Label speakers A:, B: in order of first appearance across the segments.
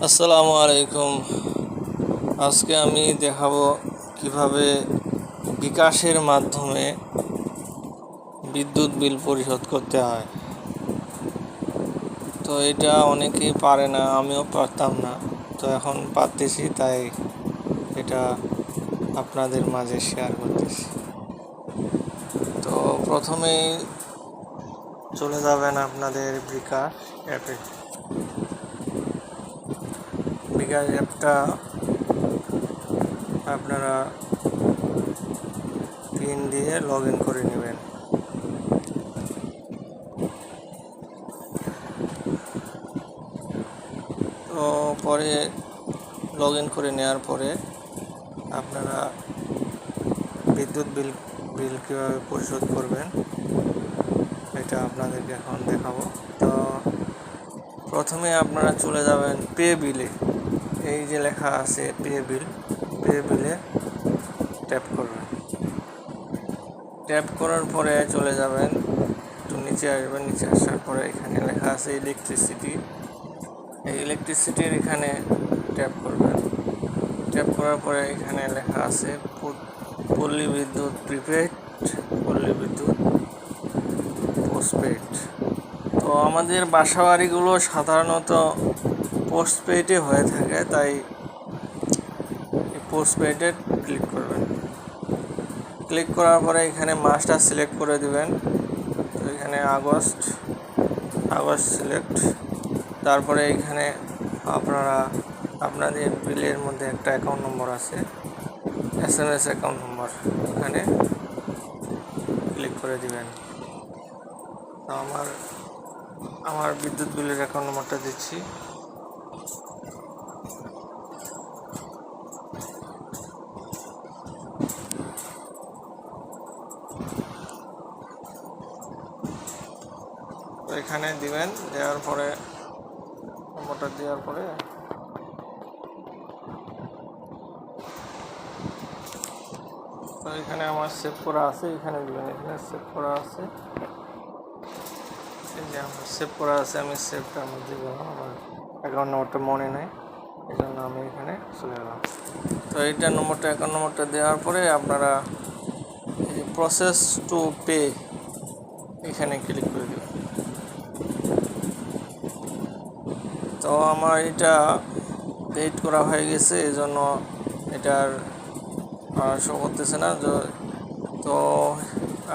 A: আসসালামু আলাইকুম। আজকে আমি দেখাবো কিভাবে বিকাশের মাধ্যমে বিদ্যুৎ বিল পরিশোধ করতে হয়। তো এটা অনেকেই পারে না, আমিও পারতাম না, তো এখন পারতেছি, তাই এটা আপনাদের মাঝে শেয়ার করতেছি। তো প্রথমেই চলে যাবেন আপনাদের বিকাশ অ্যাপে। বিকাশ অ্যাপটা আপনারা পিন দিয়ে লগ ইন করে নেবেন। তো পরে লগ ইন করে নেওয়ার পরে আপনারা বিদ্যুৎ বিল কীভাবে পরিশোধ করবেন এটা আপনাদেরকে এখন দেখাবো। তো প্রথমে আপনারা চলে যাবেন পে বিলে। এই যে লেখা আছে পে বিলে ট্যাপ করবেন। ট্যাপ করার পরে চলে যাবেন, একটু নিচে আসবেন। নিচে আসার পরে এখানে লেখা আছে ইলেকট্রিসিটি। এই ইলেকট্রিসিটির এখানে ট্যাপ করবেন। ট্যাপ করার পরে এখানে লেখা আছে পল্লী বিদ্যুৎ প্রিপেড, পল্লী বিদ্যুৎ পোস্টপেড। তো আমাদের বাসাবাড়িগুলো সাধারণত পোস্টপেডে হয়ে থাকে, তাই এই পোস্টপেডে ক্লিক করবেন। ক্লিক করার পরে এখানে মাসটা সিলেক্ট করে দিবেন। তো এখানে আগস্ট সিলেক্ট। তারপরে এখানে আপনাদের বিলের মধ্যে একটা অ্যাকাউন্ট নম্বর আছে, SMS অ্যাকাউন্ট নম্বর, এখানে ক্লিক করে দিবেন। তো আমার বিদ্যুৎ বিলের অ্যাকাউন্ট নম্বরটা দিচ্ছি। তো এখানে দিবেন, দেওয়ার পরে নম্বরটা দেওয়ার পরে তো এখানে আমার সেভ করা আছে, এখানে দিবেন। এখানে সেভ করা আছে, এই যে আমার সেভ করা আছে, আমি সেভটা আমার দিব না, আমার অ্যাকাউন্ট নম্বরটা মনে নেই, এই জন্য আমি এখানে চলে গেলাম। তো এইটা নম্বরটা, অ্যাকাউন্ট নম্বরটা দেওয়ার পরে আপনারা এই প্রসেস টু পে এখানে ক্লিক করে দেবেন। তো আমার এটা পেড করা হয়ে গেছে, এই জন্য এটার শো করতেছে না। তো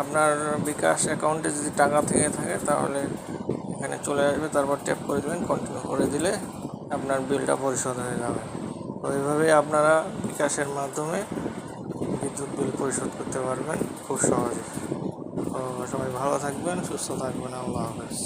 A: আপনার বিকাশ অ্যাকাউন্টে যদি টাকা থেকে থাকে তাহলে এখানে চলে আসবে, তারপর ট্যাপ করে দেবেন। কন্টিনিউ করে দিলে আপনার বিলটা পরিশোধ হয়ে যাবে। তো এইভাবেই আপনারা বিকাশের মাধ্যমে বিদ্যুৎ বিল পরিশোধ করতে পারবেন খুব সহজে। তো সবাই ভালো থাকবেন, সুস্থ থাকবেন। আল্লাহ হাফেজ।